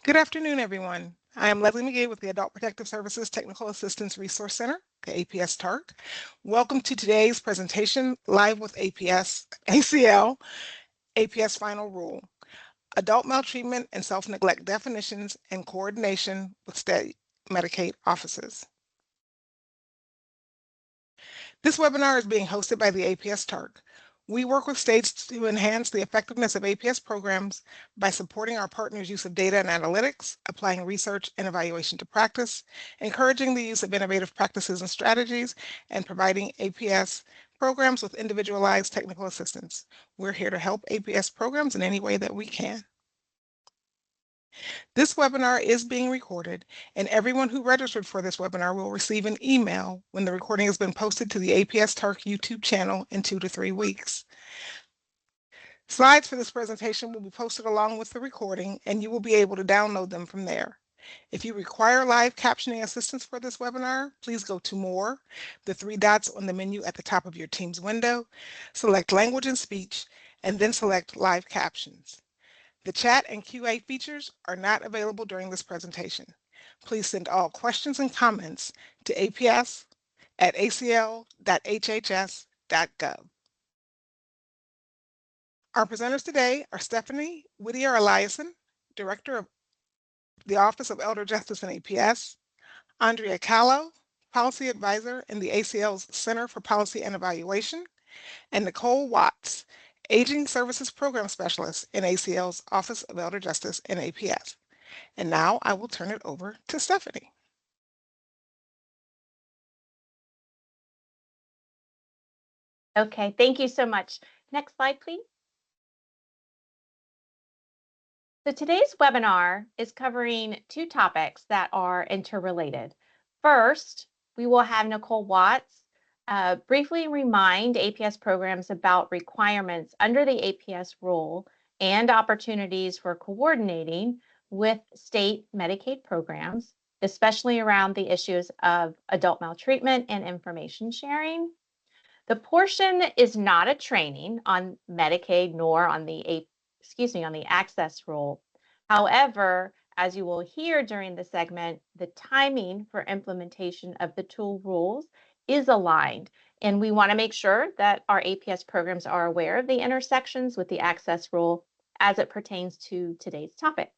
Good afternoon, everyone. I am Leslie McGee with the Adult Protective Services Technical Assistance Resource Center, the APS TARC. Welcome to today's presentation, Live with APS, ACL, APS Final Rule, Adult Maltreatment and Self-Neglect Definitions and Coordination with State Medicaid Offices. This webinar is being hosted by the APS TARC. We work with states to enhance the effectiveness of APS programs by supporting our partners' use of data and analytics, applying research and evaluation to practice, encouraging the use of innovative practices and strategies, and providing APS programs with individualized technical assistance. We're here to help APS programs in any way that we can. This webinar is being recorded, and everyone who registered for this webinar will receive an email when the recording has been posted to the APS TARC YouTube channel in 2 to 3 weeks. Slides for this presentation will be posted along with the recording, and you will be able to download them from there. If you require live captioning assistance for this webinar, please go to More, the 3 dots on the menu at the top of your Teams window, select Language and Speech, and then select Live Captions. The chat and QA features are not available during this presentation. Please send all questions and comments to aps@acl.hhs.gov. Our presenters today are Stephanie Whittier-Eliason, Director of the Office of Elder Justice and APS, Andrea Callow, Policy Advisor in the ACL's Center for Policy and Evaluation, and Nicole Watts, Aging Services Program Specialist in ACL's Office of Elder Justice and APS. And now I will turn it over to Stephanie. Okay, thank you so much. Next slide, please. So today's webinar is covering 2 topics that are interrelated. First, we will have Nicole Watts briefly remind APS programs about requirements under the APS rule and opportunities for coordinating with state Medicaid programs, especially around the issues of adult maltreatment and information sharing. The portion is not a training on Medicaid nor on the Access Rule. However, as you will hear during the segment, the timing for implementation of the tool rules is aligned, and we want to make sure that our APS programs are aware of the intersections with the Access Rule as it pertains to today's topic.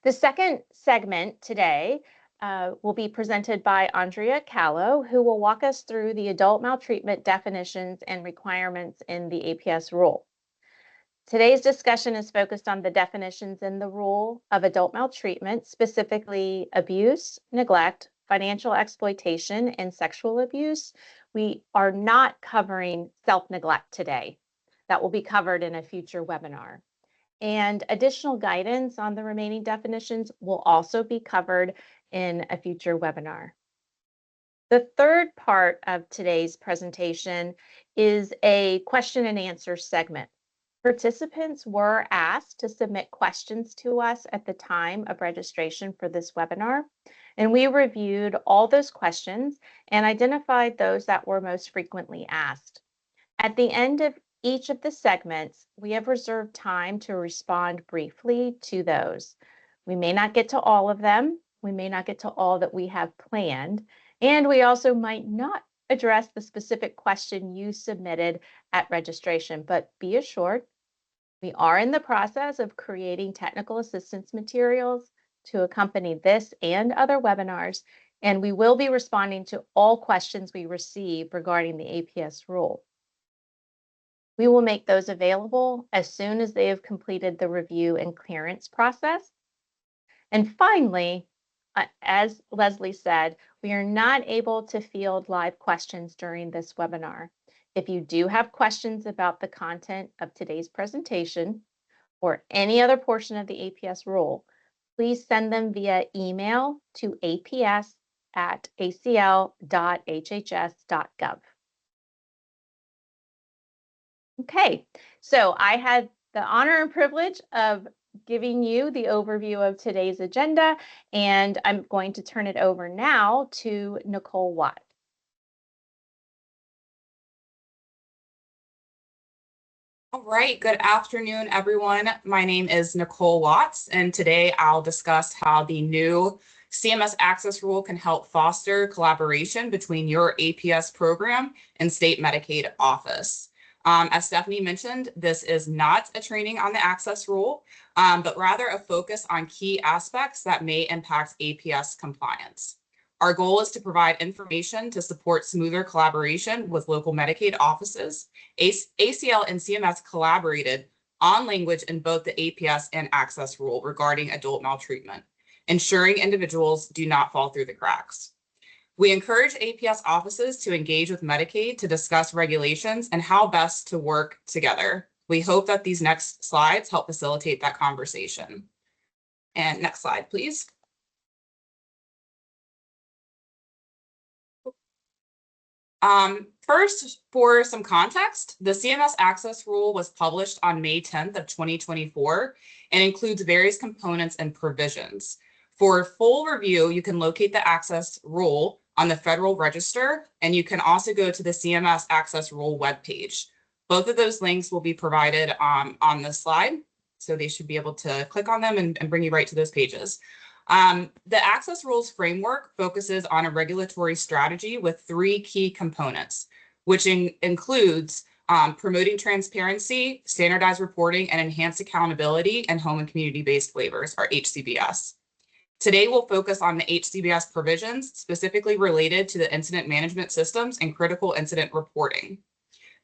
The second segment today will be presented by Andrea Callow, who will walk us through the adult maltreatment definitions and requirements in the APS rule. Today's discussion is focused on the definitions in the rule of adult maltreatment, specifically abuse, neglect, financial exploitation, and sexual abuse. We are not covering self-neglect today. That will be covered in a future webinar. And additional guidance on the remaining definitions will also be covered in a future webinar. The third part of today's presentation is a question and answer segment. Participants were asked to submit questions to us at the time of registration for this webinar, and we reviewed all those questions and identified those that were most frequently asked. At the end of each of the segments, we have reserved time to respond briefly to those. We may not get to all of them. We may not get to all that we have planned, and we also might not address the specific question you submitted at registration, but be assured, we are in the process of creating technical assistance materials to accompany this and other webinars, and we will be responding to all questions we receive regarding the APS rule. We will make those available as soon as they have completed the review and clearance process. And finally, as Leslie said, we are not able to field live questions during this webinar. If you do have questions about the content of today's presentation or any other portion of the APS rule, please send them via email to aps@acl.hhs.gov. Okay, so I had the honor and privilege of giving you the overview of today's agenda, and I'm going to turn it over now to Nicole Watt. Thank All right, good afternoon, everyone. My name is Nicole Watts, and today I'll discuss how the new CMS Access Rule can help foster collaboration between your APS program and state Medicaid office. As Stephanie mentioned, this is not a training on the Access Rule, but rather a focus on key aspects that may impact APS compliance. Our goal is to provide information to support smoother collaboration with local Medicaid offices. ACL and CMS collaborated on language in both the APS and Access Rule regarding adult maltreatment, ensuring individuals do not fall through the cracks. We encourage APS offices to engage with Medicaid to discuss regulations and how best to work together. We hope that these next slides help facilitate that conversation. And next slide, please. First, for some context, the CMS Access Rule was published on May 10th of 2024 and includes various components and provisions. For full review, you can locate the Access Rule on the Federal Register, and you can also go to the CMS Access Rule webpage. Both of those links will be provided on this slide, so they should be able to click on them and bring you right to those pages. The Access Rules framework focuses on a regulatory strategy with three key components, which includes promoting transparency, standardized reporting, and enhanced accountability and home and community-based waivers, or HCBS. Today, we'll focus on the HCBS provisions specifically related to the incident management systems and critical incident reporting.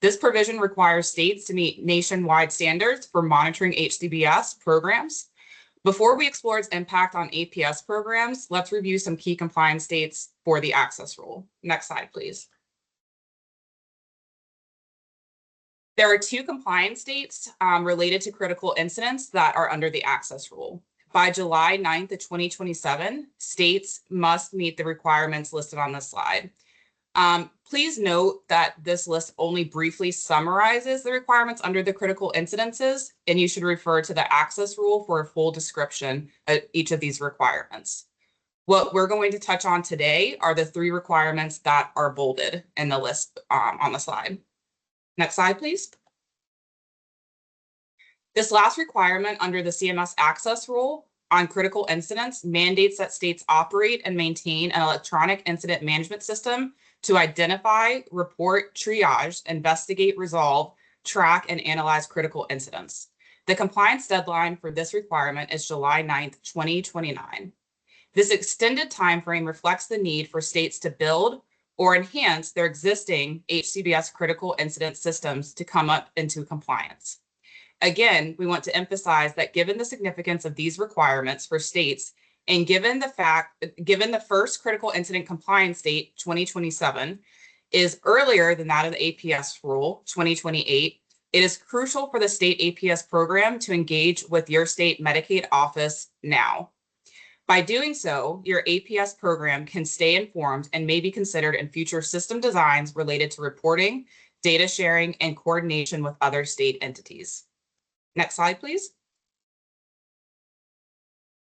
This provision requires states to meet nationwide standards for monitoring HCBS programs. Before we explore its impact on APS programs, let's review some key compliance states for the Access Rule. Next slide, please. There are two compliance dates related to critical incidents that are under the Access Rule. By July 9th of 2027, states must meet the requirements listed on this slide. Please note that this list only briefly summarizes the requirements under the critical incidences, and you should refer to the Access Rule for a full description of each of these requirements. What we're going to touch on today are the three requirements that are bolded in the list on the slide. Next slide, please. This last requirement under the CMS Access Rule on critical incidents mandates that states operate and maintain an electronic incident management system to identify, report, triage, investigate, resolve, track, and analyze critical incidents. The compliance deadline for this requirement is July 9th, 2029. This extended timeframe reflects the need for states to build or enhance their existing HCBS critical incident systems to come up into compliance. Again, we want to emphasize that given the significance of these requirements for states, and given the first critical incident compliance date, 2027, is earlier than that of the APS rule, 2028, it is crucial for the state APS program to engage with your state Medicaid office now. By doing so, your APS program can stay informed and may be considered in future system designs related to reporting, data sharing, and coordination with other state entities. Next slide, please.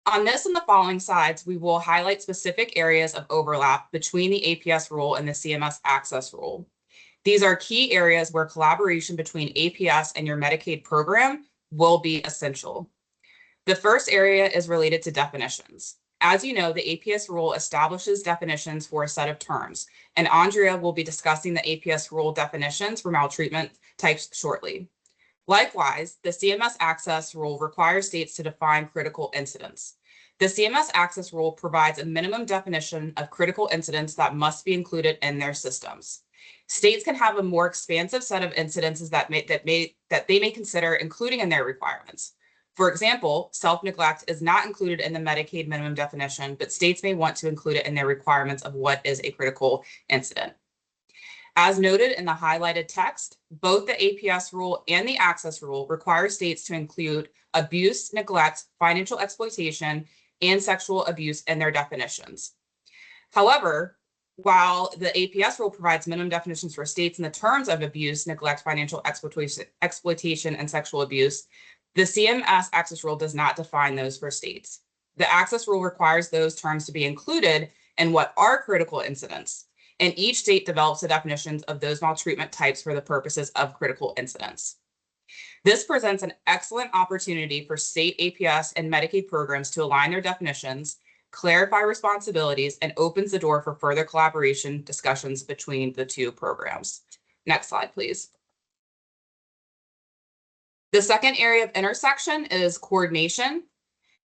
On this and the following slides, we will highlight specific areas of overlap between the APS rule and the CMS Access Rule. These are key areas where collaboration between APS and your Medicaid program will be essential. The first area is related to definitions. As you know, the APS rule establishes definitions for a set of terms, and Andrea will be discussing the APS rule definitions for maltreatment types shortly. Likewise, the CMS Access Rule requires states to define critical incidents. The CMS Access Rule provides a minimum definition of critical incidents that must be included in their systems. States can have a more expansive set of incidences that they may consider including in their requirements. For example, self-neglect is not included in the Medicaid minimum definition, but states may want to include it in their requirements of what is a critical incident. As noted in the highlighted text, both the APS rule and the Access Rule require states to include abuse, neglect, financial exploitation, and sexual abuse in their definitions. However, while the APS rule provides minimum definitions for states in the terms of abuse, neglect, financial exploitation, and sexual abuse, the CMS Access Rule does not define those for states. The Access Rule requires those terms to be included in what are critical incidents, and each state develops the definitions of those maltreatment types for the purposes of critical incidents. This presents an excellent opportunity for state APS and Medicaid programs to align their definitions, clarify responsibilities, and opens the door for further collaboration discussions between the two programs. Next slide, please. The second area of intersection is coordination.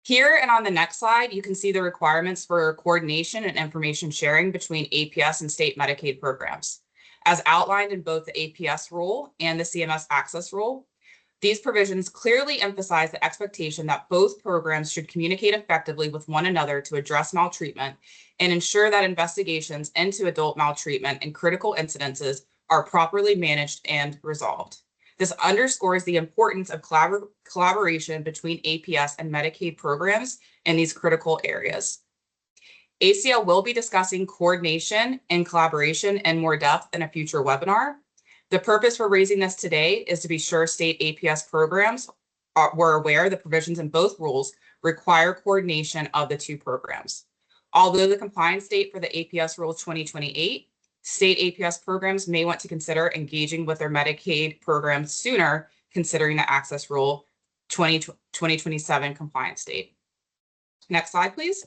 Here and on the next slide, you can see the requirements for coordination and information sharing between APS and state Medicaid programs. As outlined in both the APS rule and the CMS Access Rule, these provisions clearly emphasize the expectation that both programs should communicate effectively with one another to address maltreatment and ensure that investigations into adult maltreatment and critical incidences are properly managed and resolved. This underscores the importance of collaboration between APS and Medicaid programs in these critical areas. ACL will be discussing coordination and collaboration in more depth in a future webinar. The purpose for raising this today is to be sure state APS programs were aware the provisions in both rules require coordination of the two programs. Although the compliance date for the APS Rule 2028, state APS programs may want to consider engaging with their Medicaid programs sooner, considering the Access Rule 2027 compliance date. Next slide, please.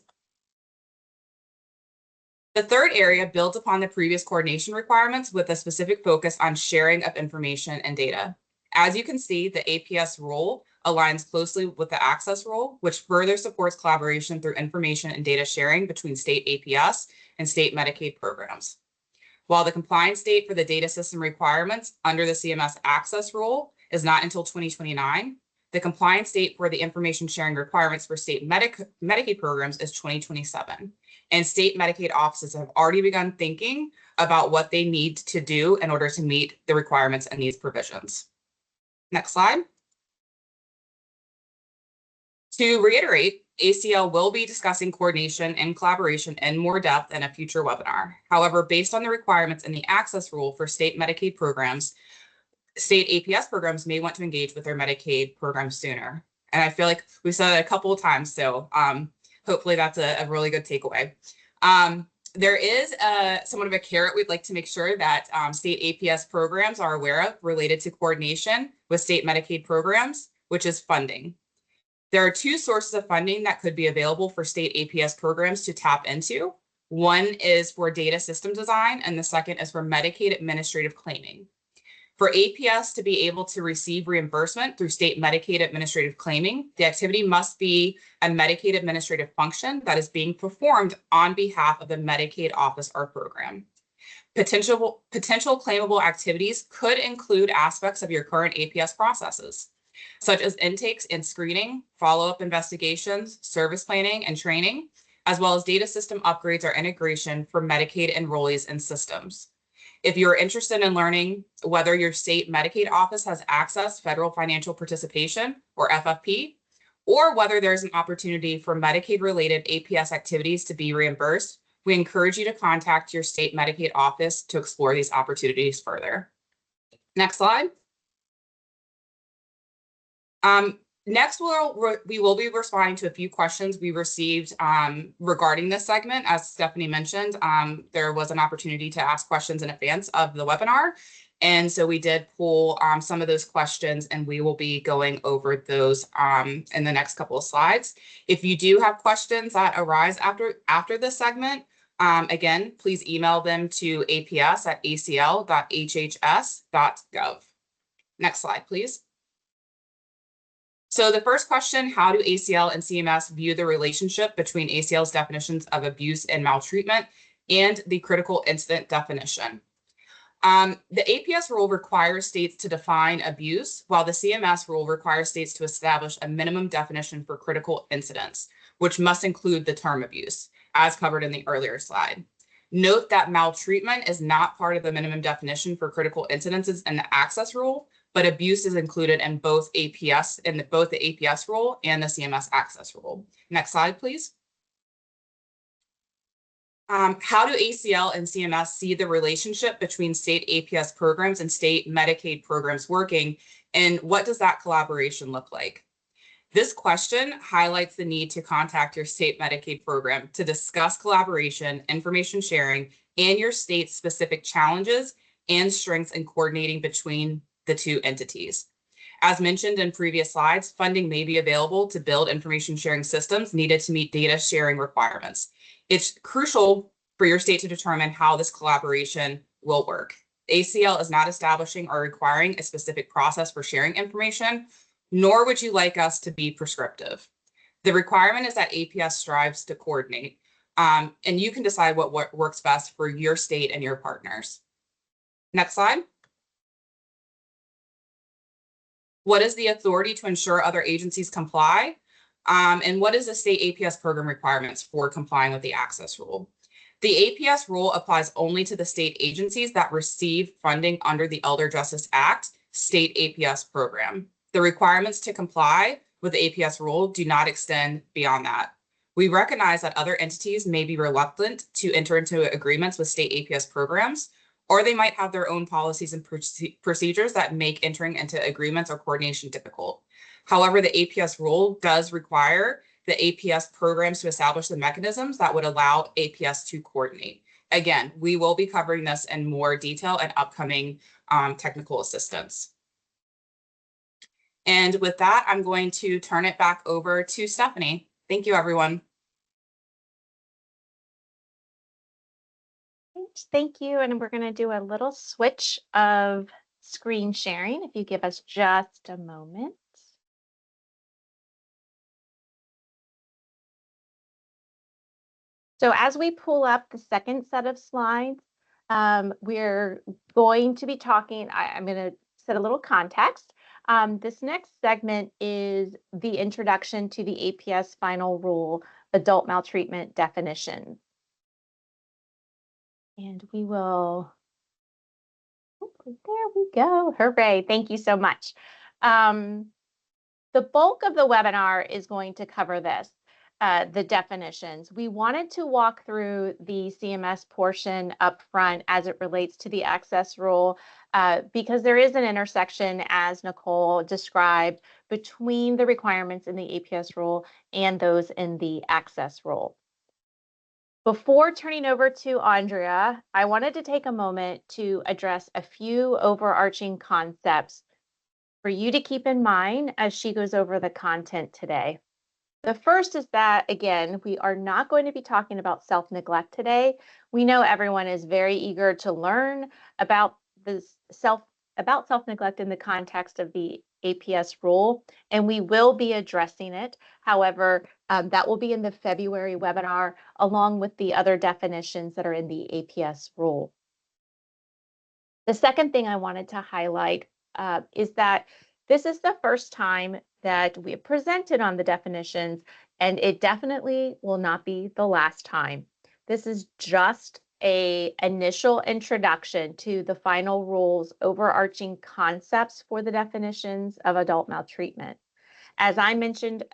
The third area builds upon the previous coordination requirements with a specific focus on sharing of information and data. As you can see, the APS rule aligns closely with the Access Rule, which further supports collaboration through information and data sharing between state APS and state Medicaid programs. While the compliance date for the data system requirements under the CMS Access Rule is not until 2029, the compliance date for the information sharing requirements for state Medicaid programs is 2027. And state Medicaid offices have already begun thinking about what they need to do in order to meet the requirements in these provisions. Next slide. To reiterate, ACL will be discussing coordination and collaboration in more depth in a future webinar. However, based on the requirements in the Access Rule for state Medicaid programs, state APS programs may want to engage with their Medicaid programs sooner. And I feel like we've said it a couple of times, so hopefully that's a really good takeaway. There is somewhat of a carrot we'd like to make sure that state APS programs are aware of related to coordination with state Medicaid programs, which is funding. There are two sources of funding that could be available for state APS programs to tap into. One is for data system design, and the second is for Medicaid administrative claiming. For APS to be able to receive reimbursement through state Medicaid administrative claiming, the activity must be a Medicaid administrative function that is being performed on behalf of the Medicaid office or program. Potential claimable activities could include aspects of your current APS processes, such as intakes and screening, follow-up investigations, service planning and training, as well as data system upgrades or integration for Medicaid enrollees and systems. If you're interested in learning whether your state Medicaid office has accessed federal financial participation, or FFP, or whether there's an opportunity for Medicaid-related APS activities to be reimbursed, we encourage you to contact your state Medicaid office to explore these opportunities further. Next slide. Next, we will be responding to a few questions we received regarding this segment. As Stephanie mentioned, there was an opportunity to ask questions in advance of the webinar. And so we did pull some of those questions, and we will be going over those in the next couple of slides. If you do have questions that arise after this segment, again, please email them to aps@acl.hhs.gov. Next slide, please. So the first question, how do ACL and CMS view the relationship between ACL's definitions of abuse and maltreatment and the critical incident definition? The APS rule requires states to define abuse, while the CMS rule requires states to establish a minimum definition for critical incidents, which must include the term abuse, as covered in the earlier slide. Note that maltreatment is not part of the minimum definition for critical incidents in the Access Rule, but abuse is included in both APS, both the APS rule and the CMS Access Rule. Next slide, please. How do ACL and CMS see the relationship between state APS programs and state Medicaid programs working, and what does that collaboration look like? This question highlights the need to contact your state Medicaid program to discuss collaboration, information sharing, and your state's specific challenges and strengths in coordinating between the two entities. As mentioned in previous slides, funding may be available to build information sharing systems needed to meet data sharing requirements. It's crucial for your state to determine how this collaboration will work. ACL is not establishing or requiring a specific process for sharing information, nor would you like us to be prescriptive. The requirement is that APS strives to coordinate, and you can decide what works best for your state and your partners. Next slide. What is the authority to ensure other agencies comply? And what is the state APS program requirements for complying with the Access Rule? The APS rule applies only to the state agencies that receive funding under the Elder Justice Act state APS program. The requirements to comply with the APS rule do not extend beyond that. We recognize that other entities may be reluctant to enter into agreements with state APS programs, or they might have their own policies and procedures that make entering into agreements or coordination difficult. However, the APS rule does require the APS programs to establish the mechanisms that would allow APS to coordinate. Again, we will be covering this in more detail in upcoming technical assistance. And with that, I'm going to turn it back over to Stephanie. Thank you, everyone. Thank you. And we're going to do a little switch of screen sharing. If you give us just a moment. So as we pull up the second set of slides, we're going to be talking, I'm going to set a little context. This next segment is the introduction to the APS final rule, adult maltreatment definition. And we will, there we go, hooray, thank you so much. The bulk of the webinar is going to cover this. The definitions. We wanted to walk through the CMS portion up front as it relates to the access rule because there is an intersection, as Nicole described, between the requirements in the APS rule and those in the access rule. Before turning over to Andrea, I wanted to take a moment to address a few overarching concepts for you to keep in mind as she goes over the content today. The first is that, again, we are not going to be talking about self-neglect today. We know everyone is very eager to learn about self-neglect in the context of the APS rule, and we will be addressing it. However, that will be in the February webinar, along with the other definitions that are in the APS rule. The second thing I wanted to highlight is that this is the first time that we have presented on the definitions, and it definitely will not be the last time. This is just an initial introduction to the final rule's overarching concepts for the definitions of adult maltreatment. As I mentioned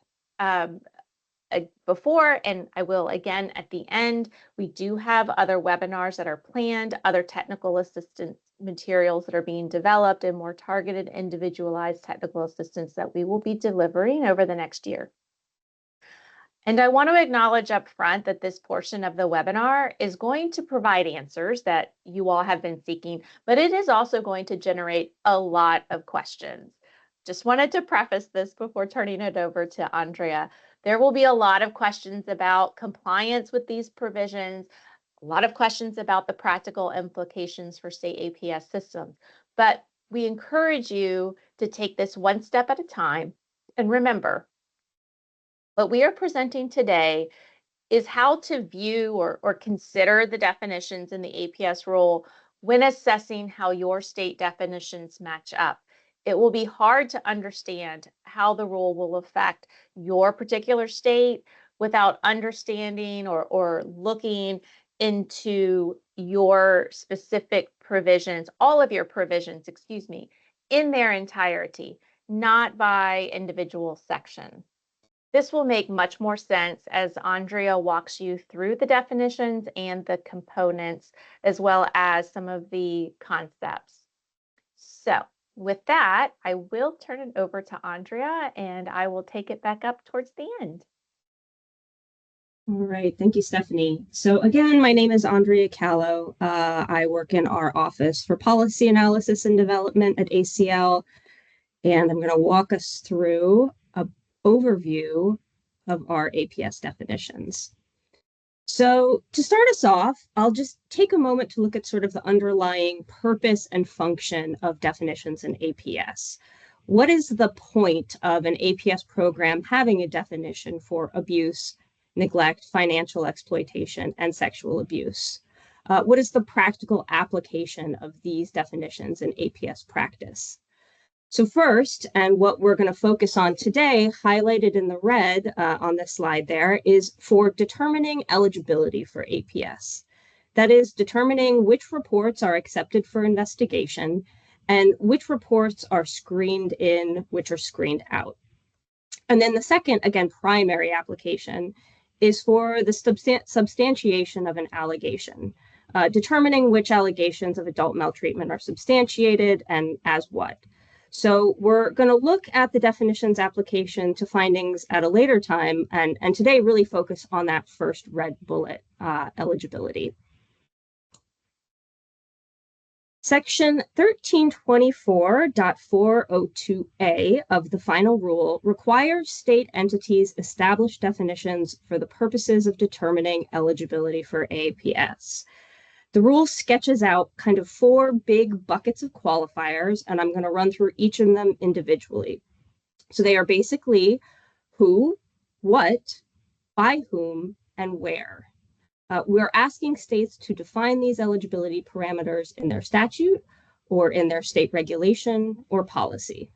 before, and I will again at the end, we do have other webinars that are planned, other technical assistance materials that are being developed, and more targeted, individualized technical assistance that we will be delivering over the next year. And I want to acknowledge up front that this portion of the webinar is going to provide answers that you all have been seeking, but it is also going to generate a lot of questions. Just wanted to preface this before turning it over to Andrea. There will be a lot of questions about compliance with these provisions, a lot of questions about the practical implications for state APS systems, but we encourage you to take this one step at a time. And remember, what we are presenting today is how to view or consider the definitions in the APS rule when assessing how your state definitions match up. It will be hard to understand how the rule will affect your particular state without understanding or looking into your specific provisions, all of your provisions, excuse me, in their entirety, not by individual section. This will make much more sense as Andrea walks you through the definitions and the components, as well as some of the concepts. So with that, I will turn it over to Andrea, and I will take it back up towards the end. All right, thank you, Stephanie. So again, my name is Andrea Callow. I work in our Office for Policy Analysis and Development at ACL. And I'm going to walk us through an overview of our APS definitions. So to start us off, I'll just take a moment to look at sort of the underlying purpose and function of definitions in APS. What is the point of an APS program having a definition for abuse, neglect, financial exploitation, and sexual abuse? What is the practical application of these definitions in APS practice? So first, and what we're going to focus on today, highlighted in the red on this slide there, is for determining eligibility for APS. That is, determining which reports are accepted for investigation and which reports are screened in, which are screened out. And then the second, again, primary application is for the substantiation of an allegation, determining which allegations of adult maltreatment are substantiated and as what. So we're going to look at the definitions application to findings at a later time, and today really focus on that first red bullet, eligibility. Section 1324.402A of the final rule requires state entities establish definitions for the purposes of determining eligibility for APS. The rule sketches out kind of 4 big buckets of qualifiers, and I'm going to run through each of them individually. So they are basically who, what, by whom, and where. We're asking states to define these eligibility parameters in their statute or in their state regulation or policy.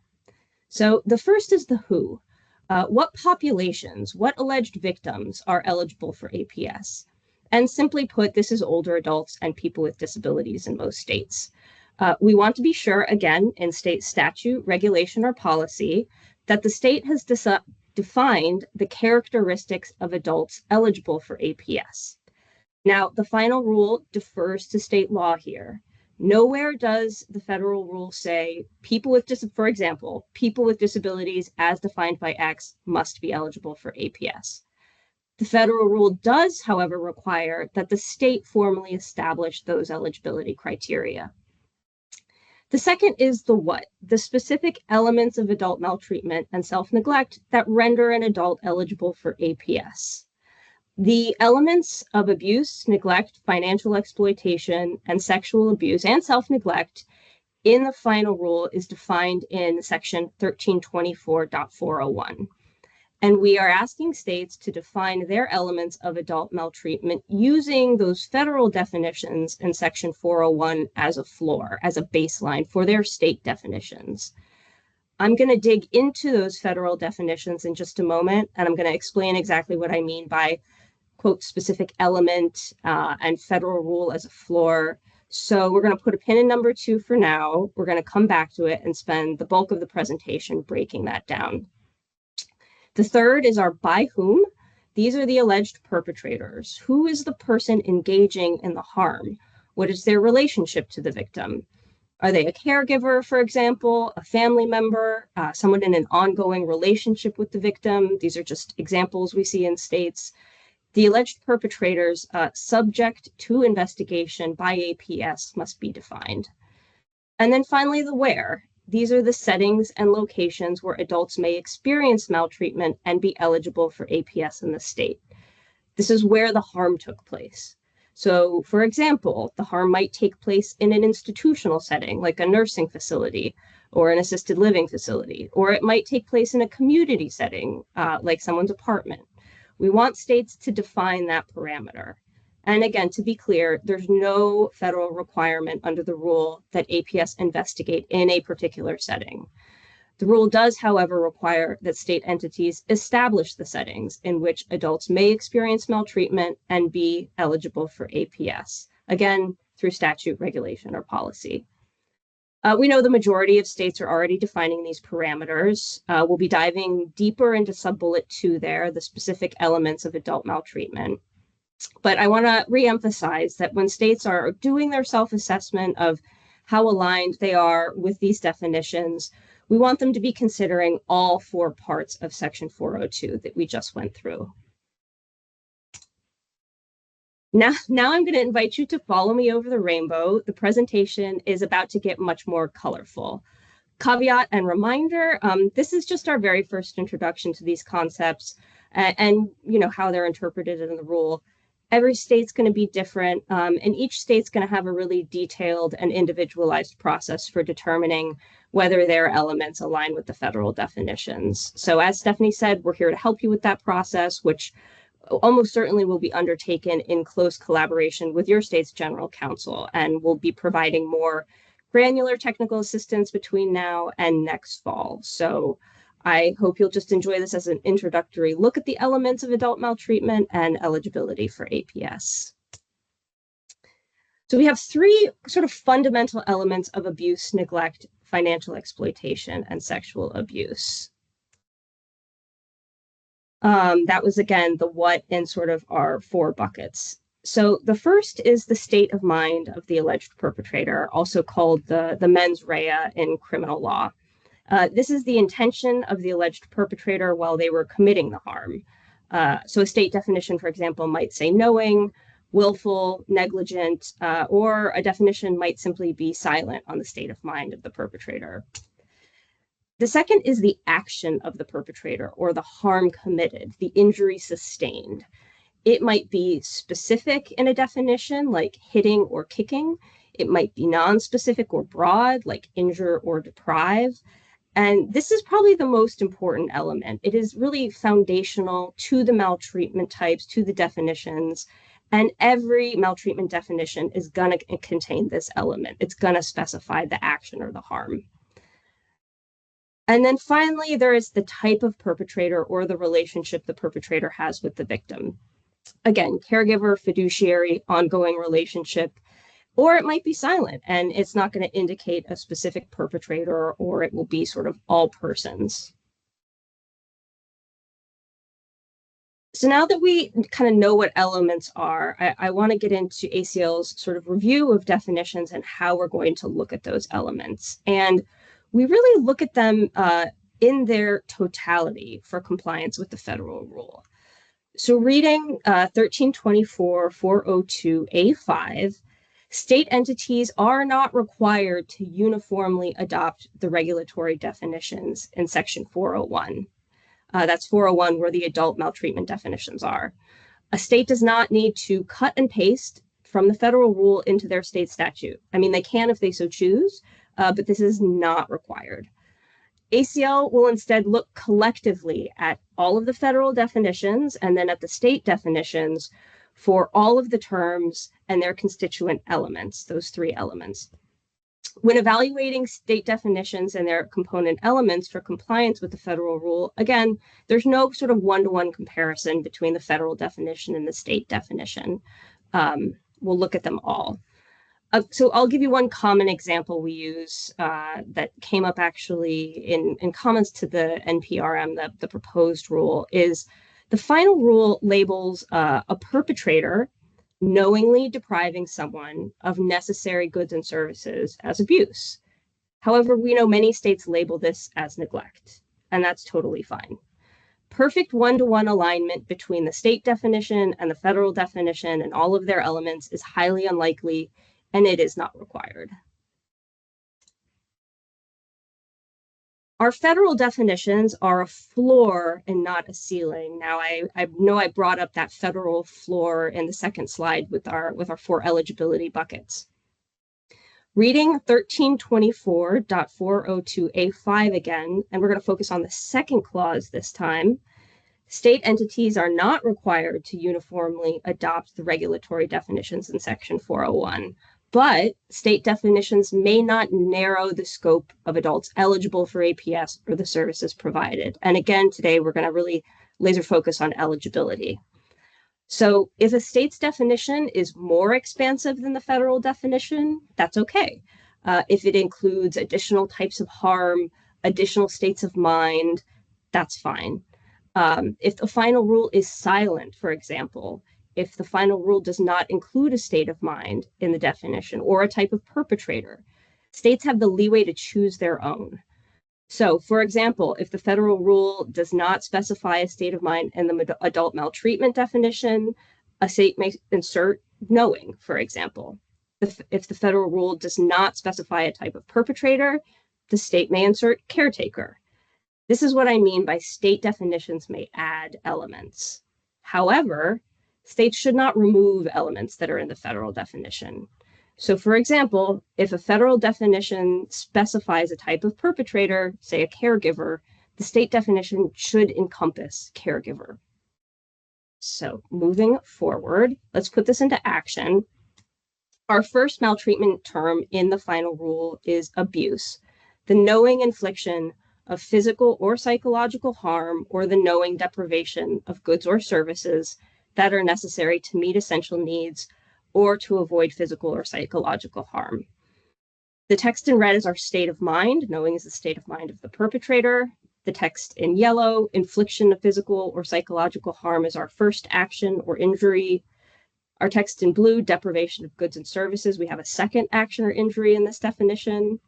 So the first is the who. What populations, what alleged victims are eligible for APS? And simply put, this is older adults and people with disabilities in most states. We want to be sure, again, in state statute, regulation, or policy, that the state has defined the characteristics of adults eligible for APS. Now, the final rule defers to state law here. Nowhere does the federal rule say for example, people with disabilities as defined by X must be eligible for APS. The federal rule does, however, require that the state formally establish those eligibility criteria. The second is the what, the specific elements of adult maltreatment and self-neglect that render an adult eligible for APS. The elements of abuse, neglect, financial exploitation, and sexual abuse and self-neglect in the final rule is defined in section 1324.401. And we are asking states to define their elements of adult maltreatment using those federal definitions in section 401 as a floor, as a baseline for their state definitions. I'm going to dig into those federal definitions in just a moment, and I'm going to explain exactly what I mean by, quote, specific element and federal rule as a floor. So we're going to put a pin in number 2 for now. We're going to come back to it and spend the bulk of the presentation breaking that down. The third is our by whom. These are the alleged perpetrators. Who is the person engaging in the harm? What is their relationship to the victim? Are they a caregiver, for example, a family member, someone in an ongoing relationship with the victim? These are just examples we see in states. The alleged perpetrators subject to investigation by APS must be defined. And then finally, the where. These are the settings and locations where adults may experience maltreatment and be eligible for APS in the state. This is where the harm took place. So, for example, the harm might take place in an institutional setting, like a nursing facility or an assisted living facility, or it might take place in a community setting, like someone's apartment. We want states to define that parameter. And again, to be clear, there's no federal requirement under the rule that APS investigate in a particular setting. The rule does, however, require that state entities establish the settings in which adults may experience maltreatment and be eligible for APS, again, through statute, regulation, or policy. We know the majority of states are already defining these parameters. We'll be diving deeper into sub-bullet 2 there, the specific elements of adult maltreatment. But I want to reemphasize that when states are doing their self-assessment of how aligned they are with these definitions, we want them to be considering all 4 parts of Section 402 that we just went through. Now I'm going to invite you to follow me over the rainbow. The presentation is about to get much more colorful. Caveat and reminder, this is just our very first introduction to these concepts and how they're interpreted in the rule. Every state's going to be different, and each state's going to have a really detailed and individualized process for determining whether their elements align with the federal definitions. So as Stephanie said, we're here to help you with that process, which almost certainly will be undertaken in close collaboration with your state's general counsel, and we'll be providing more granular technical assistance between now and next fall. So I hope you'll just enjoy this as an introductory look at the elements of adult maltreatment and eligibility for APS. So we have three sort of fundamental elements of abuse, neglect, financial exploitation, and sexual abuse. That was, again, the what in sort of our four buckets. So the first is the state of mind of the alleged perpetrator, also called the mens rea in criminal law. This is the intention of the alleged perpetrator while they were committing the harm. So a state definition, for example, might say knowing, willful, negligent, or a definition might simply be silent on the state of mind of the perpetrator. The second is the action of the perpetrator or the harm committed, the injury sustained. It might be specific in a definition like hitting or kicking. It might be non-specific or broad like injure or deprive. And this is probably the most important element. It is really foundational to the maltreatment types, to the definitions. And every maltreatment definition is going to contain this element. It's going to specify the action or the harm. And then finally, there is the type of perpetrator or the relationship the perpetrator has with the victim. Again, caregiver, fiduciary, ongoing relationship, or it might be silent and it's not going to indicate a specific perpetrator, or it will be sort of all persons. So now that we kind of know what elements are, I want to get into ACL's sort of review of definitions and how we're going to look at those elements. And we really look at them in their totality for compliance with the federal rule. So reading 1324-402A5, state entities are not required to uniformly adopt the regulatory definitions in Section 401. That's 401 where the adult maltreatment definitions are. A state does not need to cut and paste from the federal rule into their state statute. I mean, they can if they so choose, but this is not required. ACL will instead look collectively at all of the federal definitions and then at the state definitions for all of the terms and their constituent elements, those three elements. When evaluating state definitions and their component elements for compliance with the federal rule, again, there's no sort of one-to-one comparison between the federal definition and the state definition. We'll look at them all. So I'll give you one common example we use that came up actually in comments to the NPRM, the proposed rule, is the final rule labels a perpetrator knowingly depriving someone of necessary goods and services as abuse. However, we know many states label this as neglect, and that's totally fine. Perfect one-to-one alignment between the state definition and the federal definition and all of their elements is highly unlikely, and it is not required. Our federal definitions are a floor and not a ceiling. Now, I know I brought up that federal floor in the second slide with our four eligibility buckets. Reading 1324.402A5 again, and we're going to focus on the second clause this time. State entities are not required to uniformly adopt the regulatory definitions in Section 401. But state definitions may not narrow the scope of adults eligible for APS or the services provided. And again, today we're going to really laser focus on eligibility. So if a state's definition is more expansive than the federal definition, that's okay. If it includes additional types of harm, additional states of mind, that's fine. If the final rule is silent, for example, if the final rule does not include a state of mind in the definition or a type of perpetrator, states have the leeway to choose their own. So, for example, if the federal rule does not specify a state of mind in the adult maltreatment definition, a state may insert knowing, for example. If the federal rule does not specify a type of perpetrator, the state may insert caretaker. This is what I mean by state definitions may add elements. However, states should not remove elements that are in the federal definition. So for example, if a federal definition specifies a type of perpetrator, say a caregiver, the state definition should encompass caregiver. So moving forward, let's put this into action. Our first maltreatment term in the final rule is abuse, the knowing infliction of physical or psychological harm or the knowing deprivation of goods or services that are necessary to meet essential needs or to avoid physical or psychological harm. The text in red is our state of mind. Knowing is the state of mind of the perpetrator. The text in yellow, infliction of physical or psychological harm, is our first action or injury. Our text in blue, deprivation of goods and services, we have a second action or injury in this definition.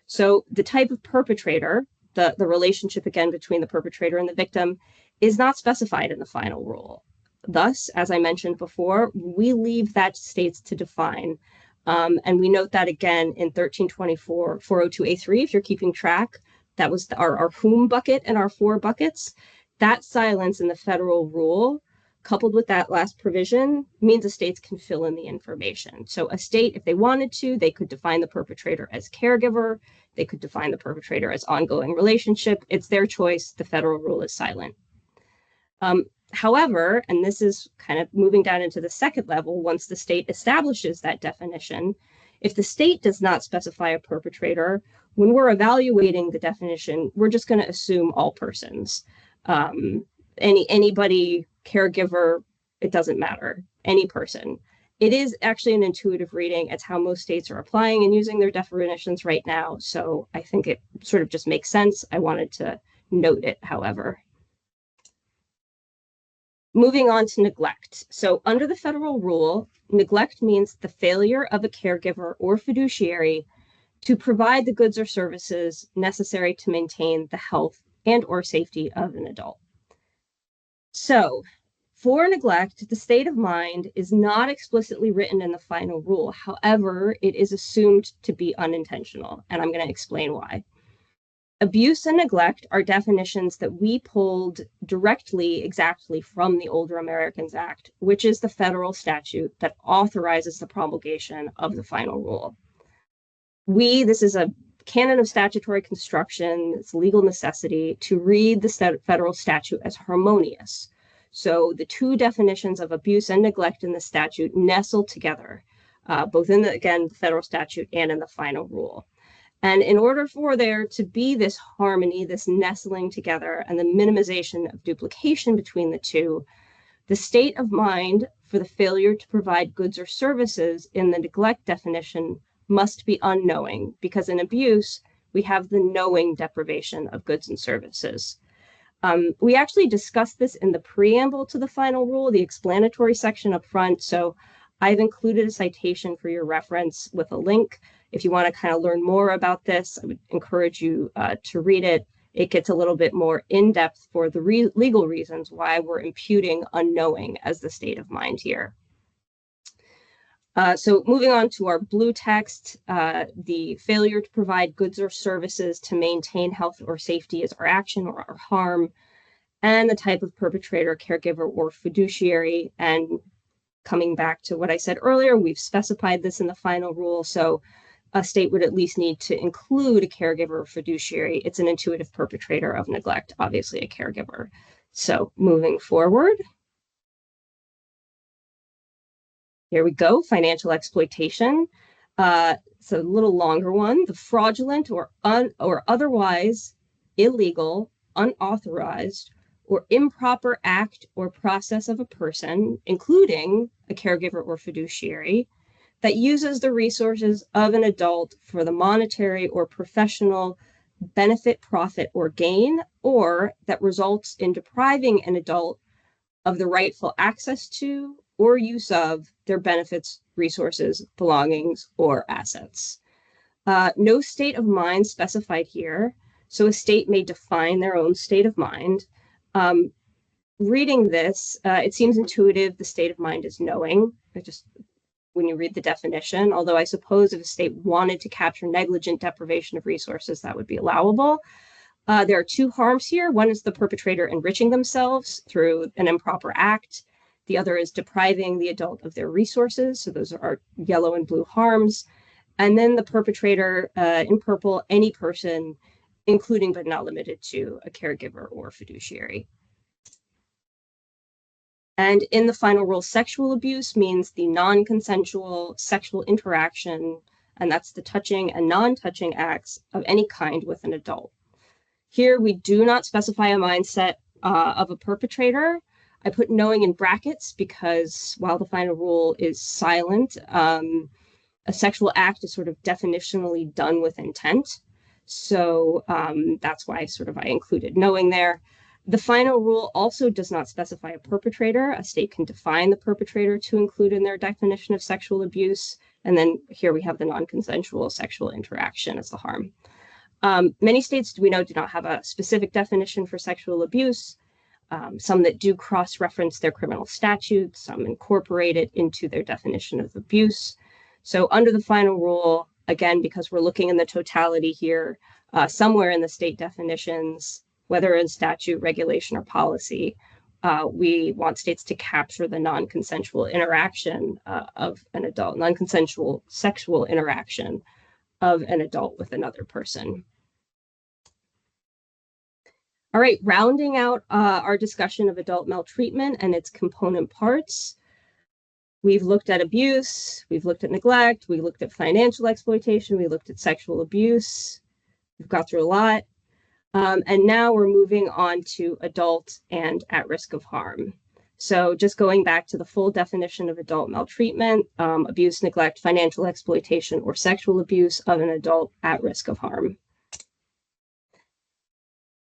So the type of perpetrator, the relationship again between the perpetrator and the victim, is not specified in the final rule. Thus, as I mentioned before, we leave that to states to define. And we note that again in 1324 402A3, if you're keeping track, that was our whom bucket and our 4 buckets. That silence in the federal rule, coupled with that last provision, means the states can fill in the information. So a state, if they wanted to, they could define the perpetrator as caregiver. They could define the perpetrator as ongoing relationship. It's their choice. The federal rule is silent. However, and this is kind of moving down into the second level, once the state establishes that definition, if the state does not specify a perpetrator, when we're evaluating the definition, we're just going to assume all persons. Anybody, caregiver, it doesn't matter, any person. It is actually an intuitive reading. It's how most states are applying and using their definitions right now. So I think it sort of just makes sense. I wanted to note it, however. Moving on to neglect. So under the federal rule, neglect means the failure of a caregiver or fiduciary to provide the goods or services necessary to maintain the health and or safety of an adult. So for neglect, the state of mind is not explicitly written in the final rule. However, it is assumed to be unintentional, and I'm going to explain why. Abuse and neglect are definitions that we pulled directly, exactly from the Older Americans Act, which is the federal statute that authorizes the promulgation of the final rule. This is a canon of statutory construction, it's legal necessity to read the federal statute as harmonious. So the two definitions of abuse and neglect in the statute nestle together, both in the federal statute and in the final rule. And in order for there to be this harmony, this nestling together, and the minimization of duplication between the two, the state of mind for the failure to provide goods or services in the neglect definition must be unknowing, because in abuse, we have the knowing deprivation of goods and services. We actually discussed this in the preamble to the final rule, the explanatory section up front. So I've included a citation for your reference with a link. If you want to kind of learn more about this, I would encourage you to read it. It gets a little bit more in-depth for the legal reasons why we're imputing unknowing as the state of mind here. So moving on to our blue text, the failure to provide goods or services to maintain health or safety is our action or our harm, and the type of perpetrator, caregiver, or fiduciary. And coming back to what I said earlier, we've specified this in the final rule. So a state would at least need to include a caregiver or fiduciary. It's an intuitive perpetrator of neglect, obviously a caregiver. So moving forward. Here we go, financial exploitation. It's a little longer one. The fraudulent or otherwise illegal, unauthorized, or improper act or process of a person, including a caregiver or fiduciary, that uses the resources of an adult for the monetary or professional benefit, profit, or gain, or that results in depriving an adult of the rightful access to or use of their benefits, resources, belongings, or assets. No state of mind specified here, so a state may define their own state of mind. Reading this, it seems intuitive. The state of mind is knowing. when you read the definition, although I suppose if a state wanted to capture negligent deprivation of resources, that would be allowable. There are two harms here. One is the perpetrator enriching themselves through an improper act. The other is depriving the adult of their resources. So those are yellow and blue harms. And then the perpetrator, in purple, any person, including but not limited to a caregiver or fiduciary. And in the final rule, sexual abuse means the non-consensual sexual interaction, and that's the touching and non-touching acts of any kind with an adult. Here, we do not specify a mindset of a perpetrator. I put knowing in brackets because while the final rule is silent, a sexual act is sort of definitionally done with intent. So that's why I included knowing there. The final rule also does not specify a perpetrator. A state can define the perpetrator to include in their definition of sexual abuse. And then here we have the non-consensual sexual interaction as the harm. Many states, we know, do not have a specific definition for sexual abuse. Some that do cross-reference their criminal statutes, some incorporate it into their definition of abuse. So under the final rule, again, because we're looking in the totality here, somewhere in the state definitions, whether in statute, regulation, or policy, we want states to capture the non-consensual interaction of an adult, non-consensual sexual interaction of an adult with another person. All right, rounding out our discussion of adult maltreatment and its component parts. We've looked at abuse, we've looked at neglect, we looked at financial exploitation, we looked at sexual abuse. We've got through a lot. And now we're moving on to adult and at risk of harm. So just going back to the full definition of adult maltreatment, abuse, neglect, financial exploitation, or sexual abuse of an adult at risk of harm.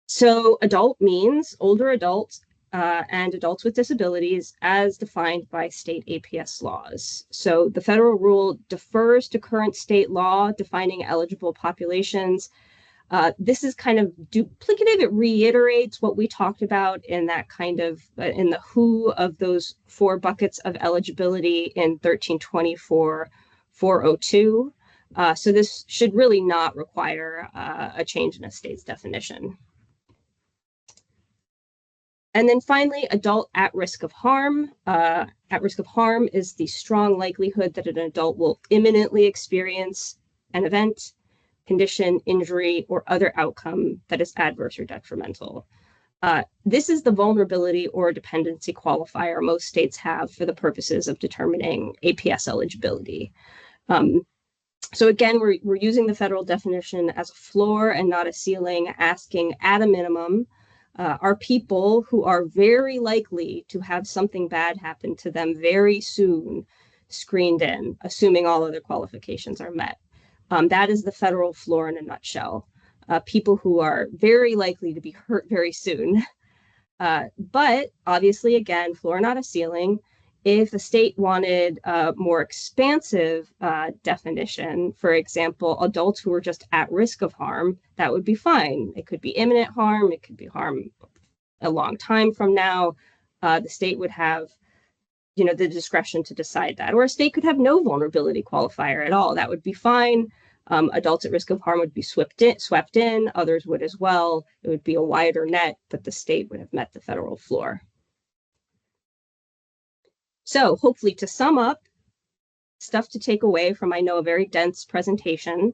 So adult means older adults and adults with disabilities as defined by state APS laws. So the federal rule defers to current state law defining eligible populations. This is kind of duplicative. It reiterates what we talked about in that kind of, in the who of those four buckets of eligibility in 1324-402. So this should really not require a change in a state's definition. And then finally, adult at risk of harm. At risk of harm is the strong likelihood that an adult will imminently experience an event, condition, injury, or other outcome that is adverse or detrimental. This is the vulnerability or dependency qualifier most states have for the purposes of determining APS eligibility. So again, we're using the federal definition as a floor and not a ceiling, asking at a minimum, are people who are very likely to have something bad happen to them very soon screened in, assuming all other qualifications are met. That is the federal floor in a nutshell. People who are very likely to be hurt very soon. But obviously, again, floor, not a ceiling. If the state wanted a more expansive definition, for example, adults who are just at risk of harm, that would be fine. It could be imminent harm. It could be harm a long time from now. The state would have, the discretion to decide that. Or a state could have no vulnerability qualifier at all. That would be fine. Adults at risk of harm would be swept in. Others would as well. It would be a wider net, but the state would have met the federal floor. So hopefully, to sum up, stuff to take away from, I know, a very dense presentation.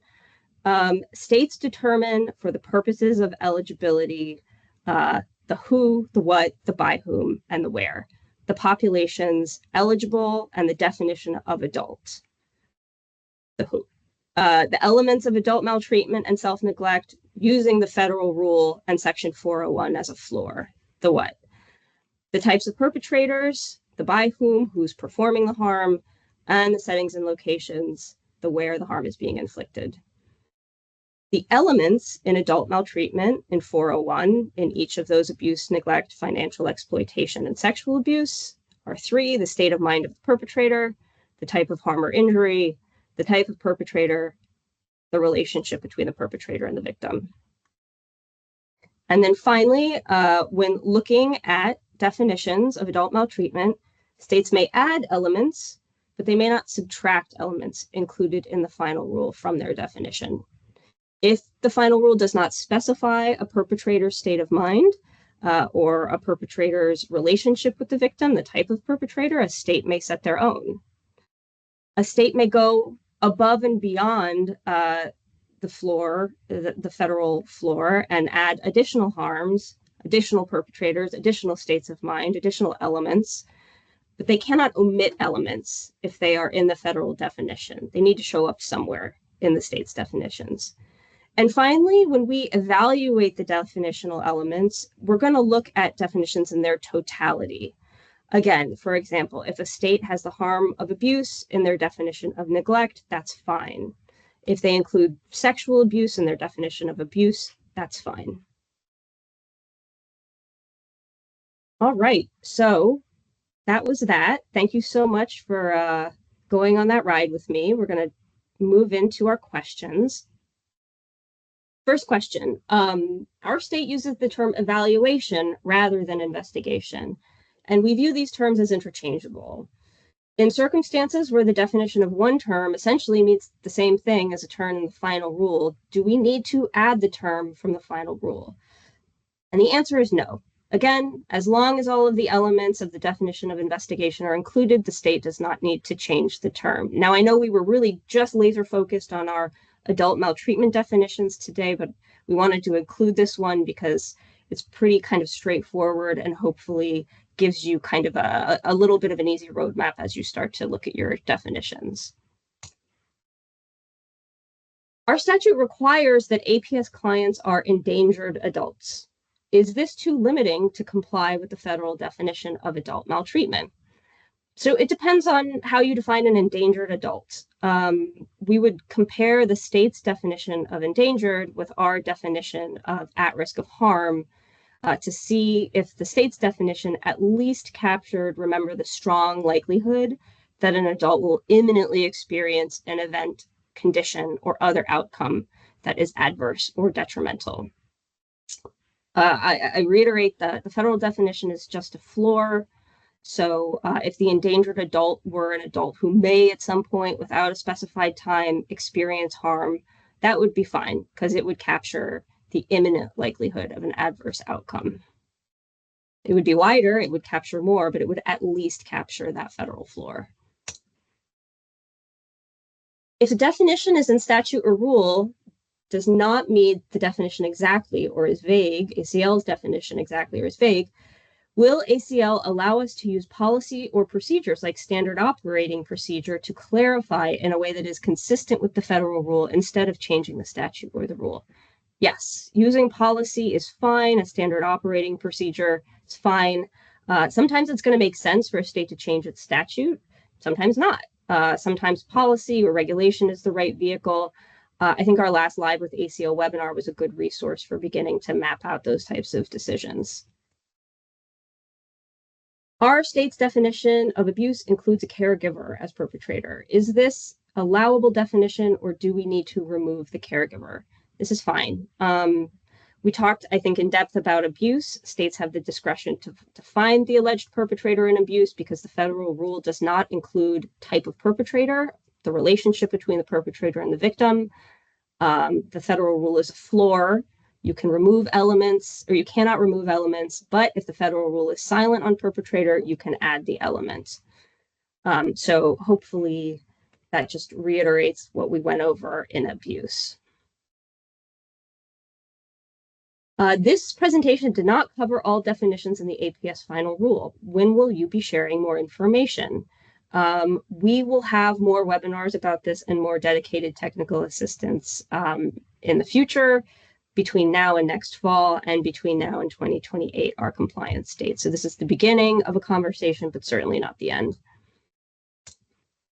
States determine for the purposes of eligibility, the who, the what, the by whom, and the where. The populations eligible and the definition of adult. The who. The elements of adult maltreatment and self-neglect using the federal rule and section 401 as a floor. The what. The types of perpetrators, the by whom, who's performing the harm, and the settings and locations, the where the harm is being inflicted. The elements in adult maltreatment in 401 in each of those abuse, neglect, financial exploitation, and sexual abuse are three: the state of mind of the perpetrator, the type of harm or injury, the type of perpetrator, the relationship between the perpetrator and the victim. And then finally, when looking at definitions of adult maltreatment, states may add elements but they may not subtract elements included in the final rule from their definition. If the final rule does not specify a perpetrator's state of mind or a perpetrator's relationship with the victim, the type of perpetrator, a state may set their own. A state may go above and beyond the floor, the federal floor, and add additional harms, additional perpetrators, additional states of mind, additional elements, but they cannot omit elements if they are in the federal definition. They need to show up somewhere in the state's definitions. And finally, when we evaluate the definitional elements, we're going to look at definitions in their totality. Again, for example, if a state has the harm of abuse in their definition of neglect, that's fine. If they include sexual abuse in their definition of abuse, that's fine. All right, so that was that. Thank you so much for going on that ride with me. We're going to move into our questions. First question, our state uses the term evaluation rather than investigation, and we view these terms as interchangeable. In circumstances where the definition of one term essentially means the same thing as a term in the final rule, do we need to add the term from the final rule? And the answer is no. Again, as long as all of the elements of the definition of investigation are included, the state does not need to change the term. Now, I know we were really just laser focused on our adult maltreatment definitions today, but we wanted to include this one because it's pretty kind of straightforward and hopefully gives you kind of a little bit of an easy roadmap as you start to look at your definitions. Our statute requires that APS clients are endangered adults. Is this too limiting to comply with the federal definition of adult maltreatment? So it depends on how you define an endangered adult. We would compare the state's definition of endangered with our definition of at risk of harm to see if the state's definition at least captured, remember, the strong likelihood that an adult will imminently experience an event, condition, or other outcome that is adverse or detrimental. I reiterate that the federal definition is just a floor. So if the endangered adult were an adult who may at some point without a specified time experience harm, that would be fine because it would capture the imminent likelihood of an adverse outcome. It would be wider, it would capture more, but it would at least capture that federal floor. If a definition is in statute or rule, does not meet the definition exactly or is vague, ACL's definition exactly or is vague, will ACL allow us to use policy or procedures like standard operating procedure to clarify in a way that is consistent with the federal rule instead of changing the statute or the rule? Yes, using policy is fine. A standard operating procedure is fine. Sometimes it's going to make sense for a state to change its statute, sometimes not. Sometimes policy or regulation is the right vehicle. I think our last Live with ACL webinar was a good resource for beginning to map out those types of decisions. Our state's definition of abuse includes a caregiver as perpetrator. Is this allowable definition, or do we need to remove the caregiver? This is fine. We talked, I think, in depth about abuse. States have the discretion to find the alleged perpetrator in abuse because the federal rule does not include type of perpetrator, the relationship between the perpetrator and the victim. The federal rule is a floor. You can remove elements, or you cannot remove elements, but if the federal rule is silent on perpetrator, you can add the element. So hopefully that just reiterates what we went over in abuse. This presentation did not cover all definitions in the APS final rule. When will you be sharing more information? We will have more webinars about this and more dedicated technical assistance in the future, between now and next fall, and between now and 2028, our compliance date. So this is the beginning of a conversation, but certainly not the end.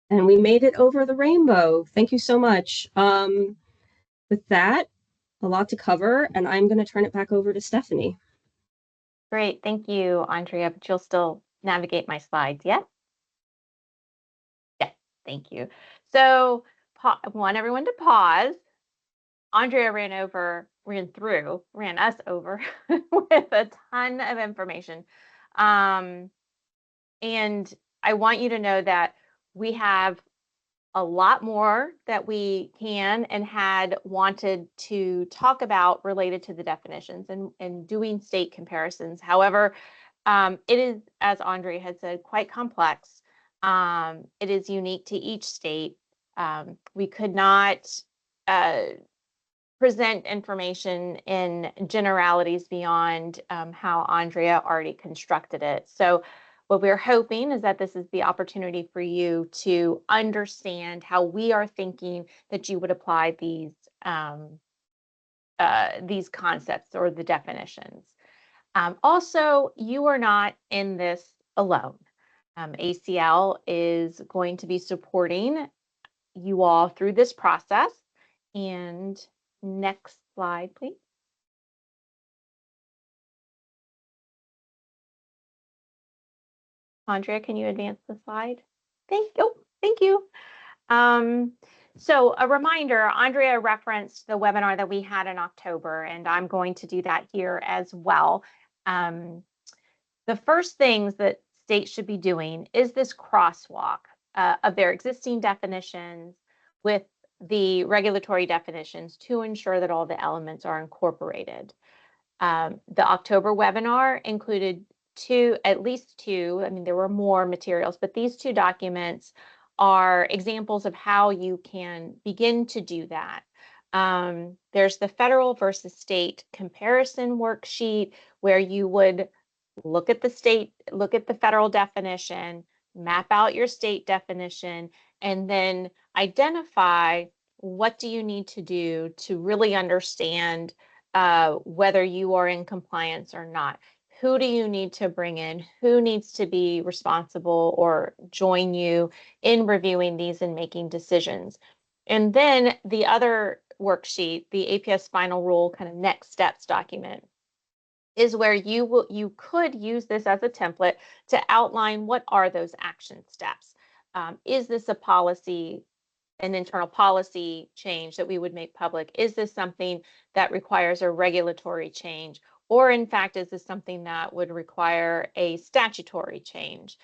And we made it over the rainbow. Thank you so much. With that, a lot to cover, and I'm going to turn it back over to Stephanie. Great. Thank you, Andrea, but you'll still navigate my slides, yeah? Yeah, thank you. So I want everyone to pause. Andrea ran us over with a ton of information. And I want you to know that We have a lot more that we can and had wanted to talk about related to the definitions and doing state comparisons. However, it is, as Andre had said, quite complex. It is unique to each state. We could not present information in generalities beyond how Andrea already constructed it. So what we're hoping is that this is the opportunity for you to understand how we are thinking that you would apply these concepts or the definitions. Also, you are not in this alone. ACL is going to be supporting you all through this process. And next slide, please. Andrea, can you advance the slide? Thank you. So a reminder, Andrea referenced the webinar that we had in October, and I'm going to do that here as well. The first things that states should be doing is this crosswalk of their existing definitions with the regulatory definitions to ensure that all the elements are incorporated. The October webinar included at least two, I mean, there were more materials, but these two documents are examples of how you can begin to do that. There's the federal versus state comparison worksheet where you would look at the federal definition, map out your state definition, and then identify what do you need to do to really understand whether you are in compliance or not. Who do you need to bring in? Who needs to be responsible or join you in reviewing these and making decisions? And then the other worksheet, the APS final rule kind of next steps document, is where you could use this as a template to outline what are those action steps. Is this a policy, an internal policy change that we would make public? Is this something that requires a regulatory change? Or in fact, is this something that would require a statutory change?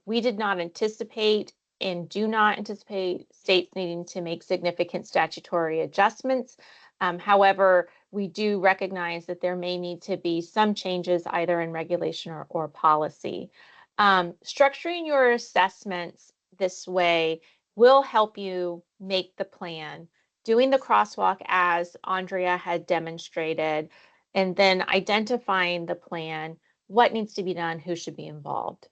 We did not anticipate and do not anticipate states needing to make significant statutory adjustments. However, we do recognize that there may need to be some changes either in regulation or policy. Structuring your assessments this way will help you make the plan, doing the crosswalk as Andrea had demonstrated, and then identifying the plan, what needs to be done, who should be involved.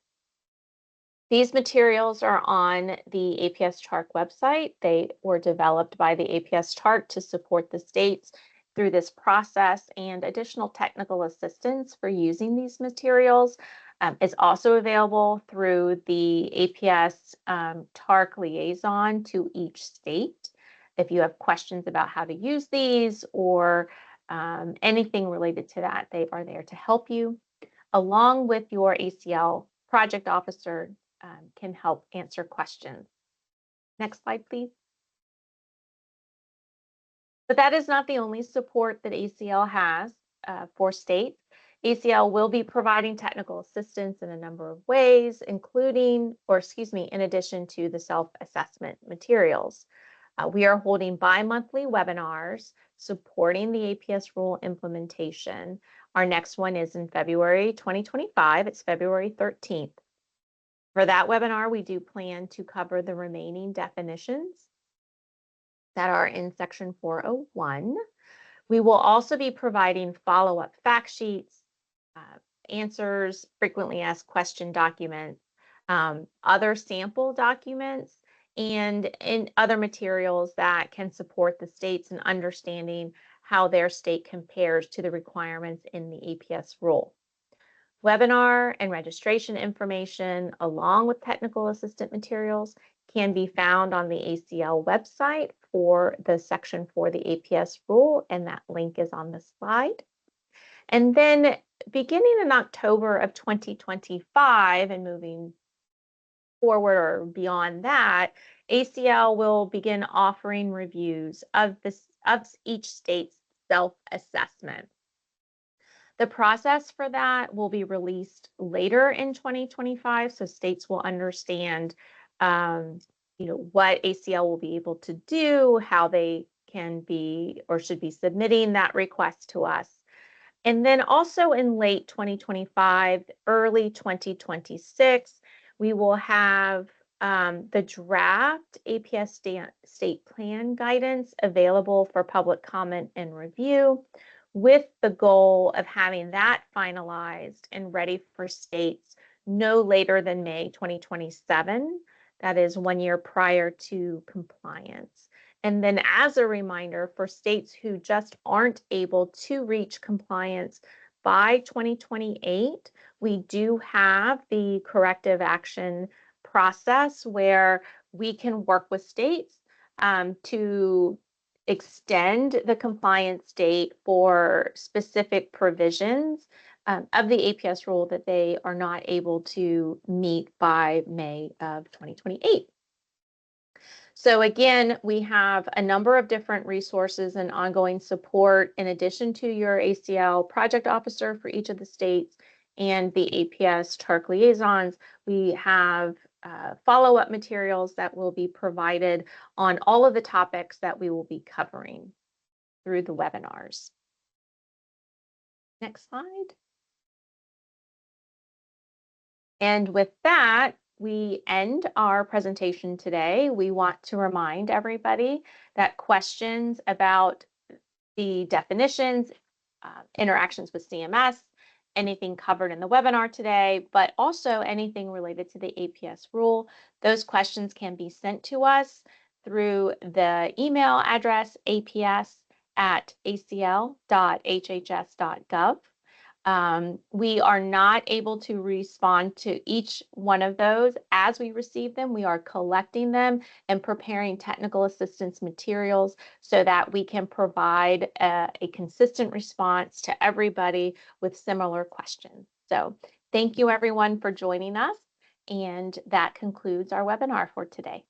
These materials are on the APS TARC website. They were developed by the APS TARC to support the states through this process, and additional technical assistance for using these materials is also available through the APS TARC liaison to each state. If you have questions about how to use these or anything related to that, they are there to help you, along with your ACL project officer can help answer questions. Next slide, please. But that is not the only support that ACL has for states. ACL will be providing technical assistance in a number of ways, in addition to the self-assessment materials. We are holding bi-monthly webinars supporting the APS rule implementation. Our next one is in February 2025. It's February 13th. For that webinar, we do plan to cover the remaining definitions that are in section 401. We will also be providing follow-up fact sheets, answers, frequently asked question documents, other sample documents, and other materials that can support the states in understanding how their state compares to the requirements in the APS rule. Webinar and registration information, along with technical assistant materials, can be found on the ACL website for the section for the APS rule, and that link is on the slide. And then beginning in October of 2025 and moving forward or beyond that, ACL will begin offering reviews of each state's self-assessment. The process for that will be released later in 2025, so states will understand what ACL will be able to do, how they can be or should be submitting that request to us. And then also in late 2025, early 2026, we will have the draft APS state plan guidance available for public comment and review, with the goal of having that finalized and ready for states no later than May 2027. That is 1 year prior to compliance. And then as a reminder, for states who just aren't able to reach compliance by 2028, we do have the corrective action process where we can work with states to extend the compliance date for specific provisions of the APS rule that they are not able to meet by May of 2028. So again, we have a number of different resources and ongoing support in addition to your ACL project officer for each of the states and the APS TARC liaisons. We have follow-up materials that will be provided on all of the topics that we will be covering through the webinars. Next slide. And with that, we end our presentation today. We want to remind everybody that questions about the definitions, interactions with CMS, anything covered in the webinar today, but also anything related to the APS rule, those questions can be sent to us through the email address aps@acl.hhs.gov. We are not able to respond to each one of those as we receive them. We are collecting them and preparing technical assistance materials so that we can provide a consistent response to everybody with similar questions. So thank you everyone for joining us, and that concludes our webinar for today.